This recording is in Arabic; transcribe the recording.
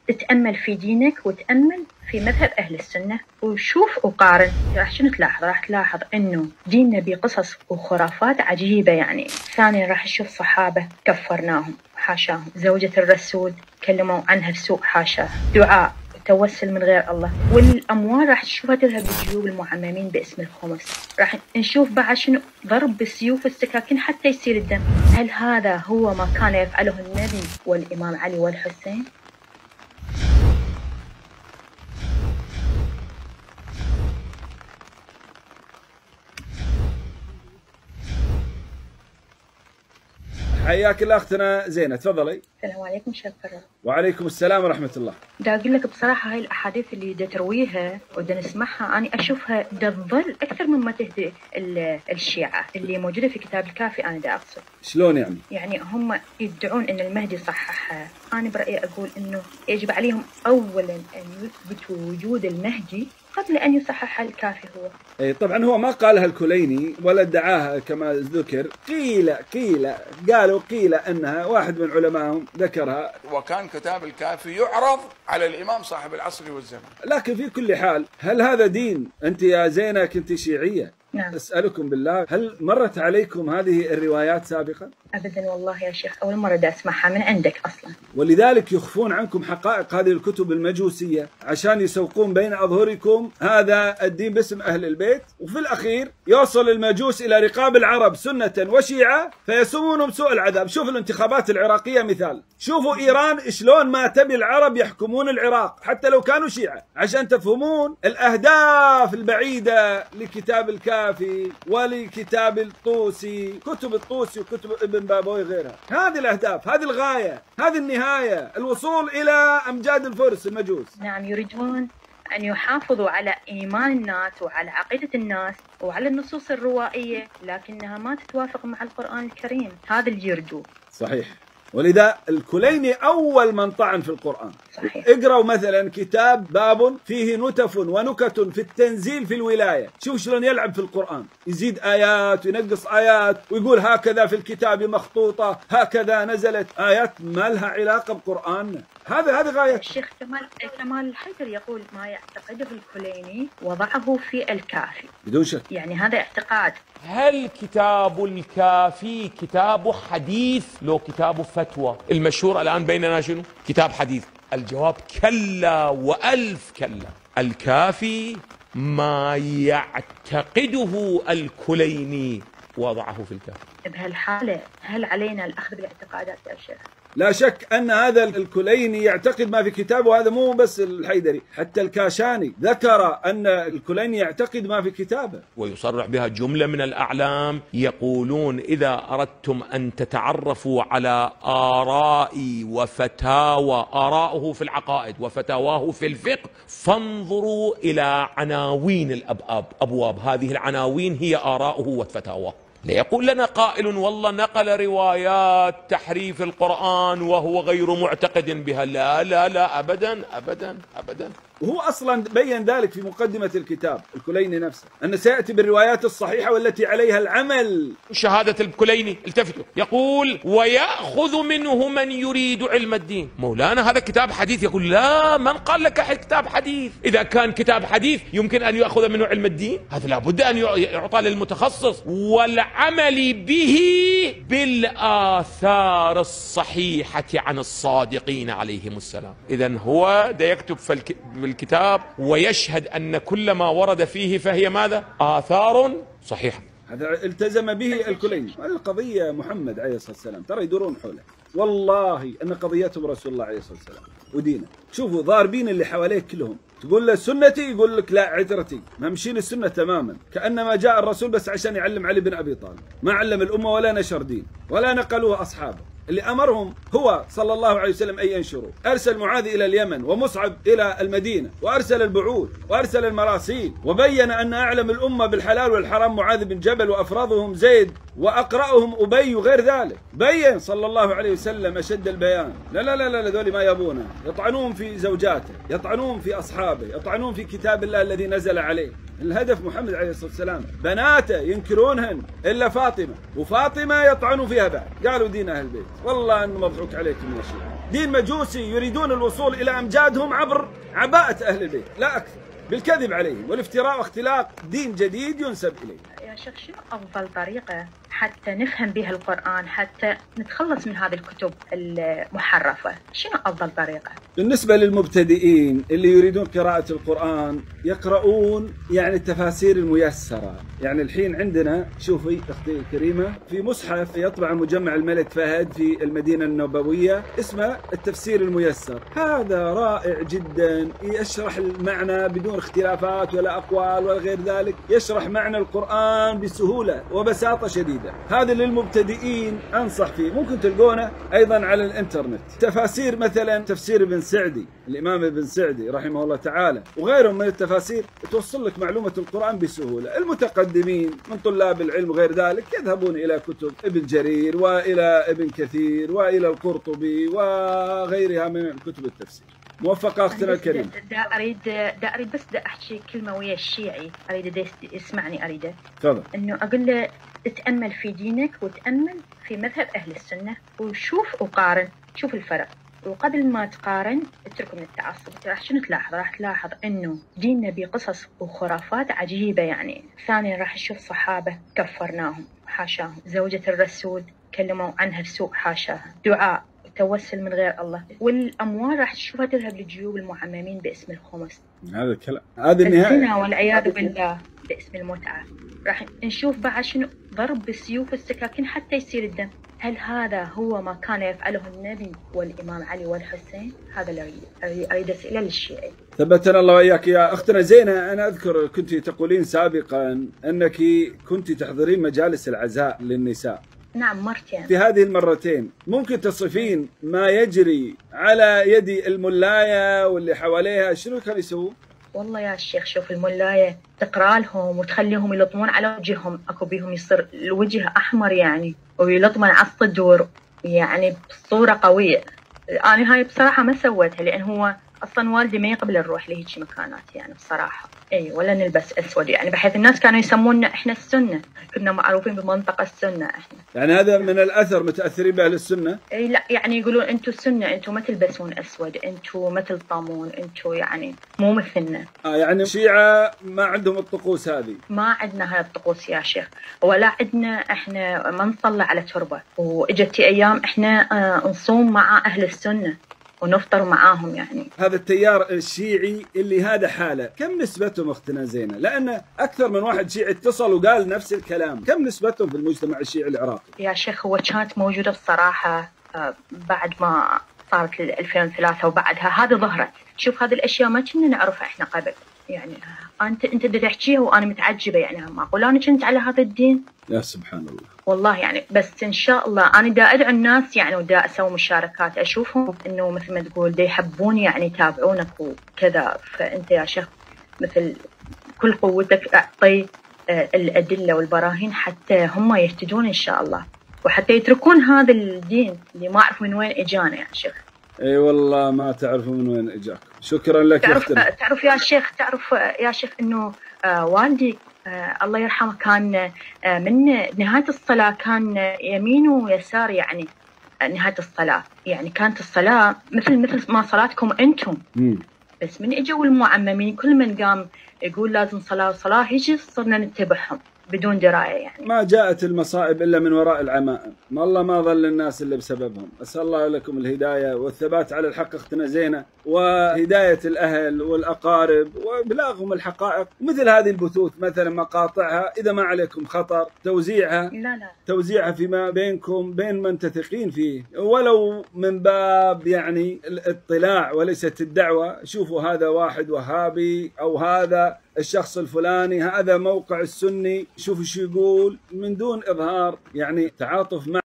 تتأمل في دينك وتأمل في مذهب أهل السنة وشوف وقارن. راح شنو تلاحظ؟ راح تلاحظ إنه ديننا بقصص وخرافات عجيبة يعني. ثانيا راح تشوف صحابة كفرناهم حاشاهم، زوجة الرسول كلموا عنها بسوء حاشاه، دعاء توسل من غير الله، والأموال راح تشوفها تذهب لجيوب المعممين باسم الخمس. راح نشوف بعد شنو ضرب بالسيوف والسكاكين حتى يصير الدم. هل هذا هو ما كان يفعله النبي والإمام علي والحسين؟ حياك الله اختنا زينة، تفضلي. السلام عليكم شيخ فرح. وعليكم السلام ورحمة الله. دا أقول لك بصراحة هاي الأحاديث اللي دا ترويها ودا نسمعها أنا أشوفها دا تظل أكثر مما تهدي الشيعة اللي موجودة في كتاب الكافي. أنا دا أقصد شلون يعني؟ يعني هم يدعون أن المهدي صححها. أنا برأيي أقول أنه يجب عليهم أولا أن يثبتوا وجود المهدي قبل أن يصحح الكافي هو. اي طبعا هو ما قالها الكليني ولا ادعاها كما ذكر، قيل انها واحد من علمائهم ذكرها، وكان كتاب الكافي يعرض على الامام صاحب العصر والزمان. لكن في كل حال هل هذا دين؟ انت يا زينة كنت شيعية. نعم. أسألكم بالله، هل مرت عليكم هذه الروايات سابقا؟ أبدا والله يا شيخ، أول مرة دا أسمعها من عندك أصلا. ولذلك يخفون عنكم حقائق هذه الكتب المجوسية عشان يسوقون بين أظهركم هذا الدين باسم أهل البيت، وفي الأخير يوصل المجوس إلى رقاب العرب سنة وشيعة فيسمونهم سوء العذاب. شوفوا الانتخابات العراقية مثال، شوفوا إيران شلون ما تبي العرب يحكمون العراق حتى لو كانوا شيعة، عشان تفهمون الأهداف البعيدة لكتاب الكافي ولكتاب الطوسي، كتب الطوسي وكتب ابن بابوي غيرها. هذه الأهداف، هذه الغاية، هذه النهاية، الوصول إلى أمجاد الفرس المجوس. نعم، يريدون أن يحافظوا على إيمان الناس وعلى عقيدة الناس وعلى النصوص الروائية، لكنها ما تتوافق مع القرآن الكريم. هذا اللي يرجوه. صحيح. ولذا الكليني أول من طعن في القرآن. صحيح. اقرأوا مثلا كتاب باب فيه نتف ونكت في التنزيل في الولاية، شوف شلون يلعب في القرآن، يزيد آيات وينقص آيات ويقول هكذا في الكتاب مخطوطة، هكذا نزلت، آيات ما لها علاقة بقرآن. هذا غاية. الشيخ كمال الحيدر يقول ما يعتقده الكليني وضعه في الكافي بدون شك، يعني هذا اعتقاد. هل كتاب الكافي كتاب حديث لو كتاب فتوى؟ المشهور الآن بيننا شنو؟ كتاب حديث. الجواب كلا وألف كلا. الكافي ما يعتقده الكليني وضعه في الكافي. بهالحالة هل علينا الأخذ بالاعتقادات يا شيخ؟ لا شك أن هذا الكليني يعتقد ما في كتابه، وهذا مو بس الحيدري، حتى الكاشاني ذكر أن الكليني يعتقد ما في كتابه، ويصرح بها جملة من الأعلام يقولون إذا أردتم أن تتعرفوا على آراء وفتاوى، آراؤه في العقائد وفتاواه في الفقه، فانظروا إلى عناوين الأبواب. هذه العناوين هي آراؤه وفتاواه. ليقول لنا قائل والله نقل روايات تحريف القرآن وهو غير معتقد بها. لا لا لا، أبدا أبدا أبدا. وهو أصلا بين ذلك في مقدمة الكتاب الكليني نفسه، أن سيأتي بالروايات الصحيحة والتي عليها العمل. شهادة الكليني التفتوا، يقول ويأخذ منه من يريد علم الدين. مولانا هذا كتاب حديث. يقول لا، من قال لك كتاب حديث؟ إذا كان كتاب حديث يمكن أن يأخذ منه علم الدين؟ هذا لابد أن يعطى للمتخصص والعمل به بالآثار الصحيحة عن الصادقين عليهم السلام. إذن هو ده يكتب في الكتاب ويشهد أن كل ما ورد فيه فهي ماذا؟ آثار صحيحة. هذا التزم به الكليني. هذه القضية محمد عليه الصلاة والسلام ترى يدورون حوله، والله أن قضيتهم رسول الله عليه الصلاة والسلام ودينه. شوفوا ضاربين اللي حواليك كلهم، تقول له سنتي يقول لك لا عترتي، ممشين السنة تماما، كأنما جاء الرسول بس عشان يعلم علي بن أبي طالب، ما علم الأمة ولا نشر دين ولا نقلوه أصحابه. اللي أمرهم هو صلى الله عليه وسلم أن ينشروا. أرسل معاذ إلى اليمن ومصعب إلى المدينة، وأرسل البعوث وأرسل المراسيل، وبين أن أعلم الأمة بالحلال والحرام معاذ بن جبل، وأفرضهم زيد، وأقرأهم أبي وغير ذلك. بين صلى الله عليه وسلم أشد البيان. لا لا لا لا، ذولي ما يبونه، يطعنون في زوجاته، يطعنون في أصحابه، يطعنون في كتاب الله الذي نزل عليه. الهدف محمد عليه الصلاة والسلام، بناته ينكرونهن إلا فاطمة، وفاطمة يطعنوا فيها بعد، قالوا دين أهل البيت. والله أنه مضحوك عليكم يا شيعة. دين مجوسي يريدون الوصول إلى أمجادهم عبر عباءة أهل البيت لا أكثر، بالكذب عليهم والافتراء واختلاق دين جديد ينسب إليه. يا شيخ شنو أفضل طريقة حتى نفهم بها القرآن، حتى نتخلص من هذه الكتب المحرفة؟ شنو أفضل طريقة؟ بالنسبة للمبتدئين اللي يريدون قراءة القرآن يقرؤون يعني التفاسير الميسرة. يعني الحين عندنا شوفي أختي الكريمة في مصحف يطبع مجمع الملك فهد في المدينة النبوية اسمه التفسير الميسر. هذا رائع جدا، يشرح المعنى بدون اختلافات ولا أقوال ولا غير ذلك، يشرح معنى القرآن بسهولة وبساطة شديدة. هذا للمبتدئين أنصح فيه. ممكن تلقونه أيضا على الإنترنت. تفاسير مثلا تفسير ابن سعدي، الإمام ابن سعدي رحمه الله تعالى، وغيرهم من التفاسير توصل لك معلومة القرآن بسهولة. المتقدمين من طلاب العلم وغير ذلك يذهبون إلى كتب ابن جرير وإلى ابن كثير وإلى القرطبي وغيرها من كتب التفسير. موفقة أختنا الكريمة. أريد بس أحكي كلمة ويا الشيعي، أريد يسمعني، أريده تفضل. إنه أقول له تأمل في دينك وتأمل في مذهب أهل السنة وشوف وقارن، شوف الفرق. وقبل ما تقارن اترك من التعصب. راح شنو تلاحظ؟ راح تلاحظ انه ديننا بقصص وخرافات عجيبة. يعني ثانيا راح تشوف صحابة كفرناهم حاشاهم، زوجة الرسول كلموا عنها بسوء حاشاها، دعاء توسل من غير الله، والأموال راح تشوفها تذهب لجيوب المعممين باسم الخمس. هذا الكلام، هذه النهاية. الزنا والعياذ بالله باسم المتعة. راح نشوف بعد شنو ضرب بالسيوف والسكاكين حتى يصير الدم. هل هذا هو ما كان يفعله النبي والإمام علي والحسين؟ هذا اللي أريد أسئلة للشيعي. ثبتنا الله وإياك يا أختنا زينة. أنا أذكر كنت تقولين سابقا أنك كنت تحضرين مجالس العزاء للنساء. نعم مرتين. في هذه المرتين ممكن تصفين ما يجري على يد الملاية واللي حواليها شنو كانوا يسوون؟ والله يا شيخ شوف، الملاية تقرأ لهم وتخليهم يلطمون على وجههم، أكو بيهم يصير الوجه أحمر يعني، ويلطمن على الصدور يعني بصورة قوية. أنا هاي بصراحة ما سويتها، لأن هو أصلا والدي ما يقبل نروح لهيك مكانات يعني بصراحة. أي ولا نلبس أسود يعني، بحيث الناس كانوا يسمونا إحنا السنة، كنا معروفين بمنطقة السنة إحنا. يعني هذا من الأثر متأثرين بأهل السنة؟ أي لا، يعني يقولون أنتوا السنة، أنتوا ما تلبسون أسود، أنتوا ما تلطمون، أنتوا يعني مو مثلنا. يعني الشيعة ما عندهم الطقوس هذه؟ ما عندنا هاي الطقوس يا شيخ، ولا عندنا إحنا ما نصلي على تربة. وإجت أيام إحنا نصوم مع أهل السنة ونفطر معاهم يعني. هذا التيار الشيعي اللي هذا حاله كم نسبتهم أختنا زينة؟ لأن أكثر من واحد شيعي اتصل وقال نفس الكلام. كم نسبتهم في المجتمع الشيعي العراقي؟ يا شيخ هو كانت موجودة الصراحة بعد ما صارت 2003 وبعدها هذه ظهرت. شوف هذه الأشياء ما كنا نعرفها إحنا قبل يعني. أنت بدي تحكيها وأنا متعجبة يعني. معقول أنا كنت على هذا الدين؟ يا سبحان الله والله يعني. بس إن شاء الله أنا دا أدعو الناس يعني، ودا أسوي مشاركات أشوفهم إنه مثل ما تقول دا يحبون يعني يتابعونك وكذا. فأنت يا شيخ مثل كل قوتك أعطي الأدلة والبراهين حتى هم يهتدون إن شاء الله، وحتى يتركون هذا الدين اللي ما أعرف من وين إجانا يا شيخ. اي والله ما تعرفوا من وين اجاكم. شكرا لك. تعرف يا شيخ، تعرف يا شيخ انه والدي الله يرحمه كان من نهاية الصلاة كان يمين ويسار يعني. نهاية الصلاة يعني كانت الصلاة مثل ما صلاتكم انتم. بس من اجوا المعممين كل من قام يقول لازم صلاة هيجي صرنا نتبعهم بدون دراية يعني. ما جاءت المصائب إلا من وراء العمائم. والله ما ظل الناس إلا بسببهم. أسأل الله لكم الهداية والثبات على الحق أختنا زينة، وهداية الأهل والأقارب وبلاغهم الحقائق. مثل هذه البثوث مثلا مقاطعها إذا ما عليكم خطر توزيعها، لا توزيعها فيما بينكم بين من تثقين فيه، ولو من باب يعني الاطلاع وليست الدعوة. شوفوا هذا واحد وهابي، أو هذا الشخص الفلاني، هذا موقع السني، شوفوا شو يقول، من دون إظهار يعني تعاطف مع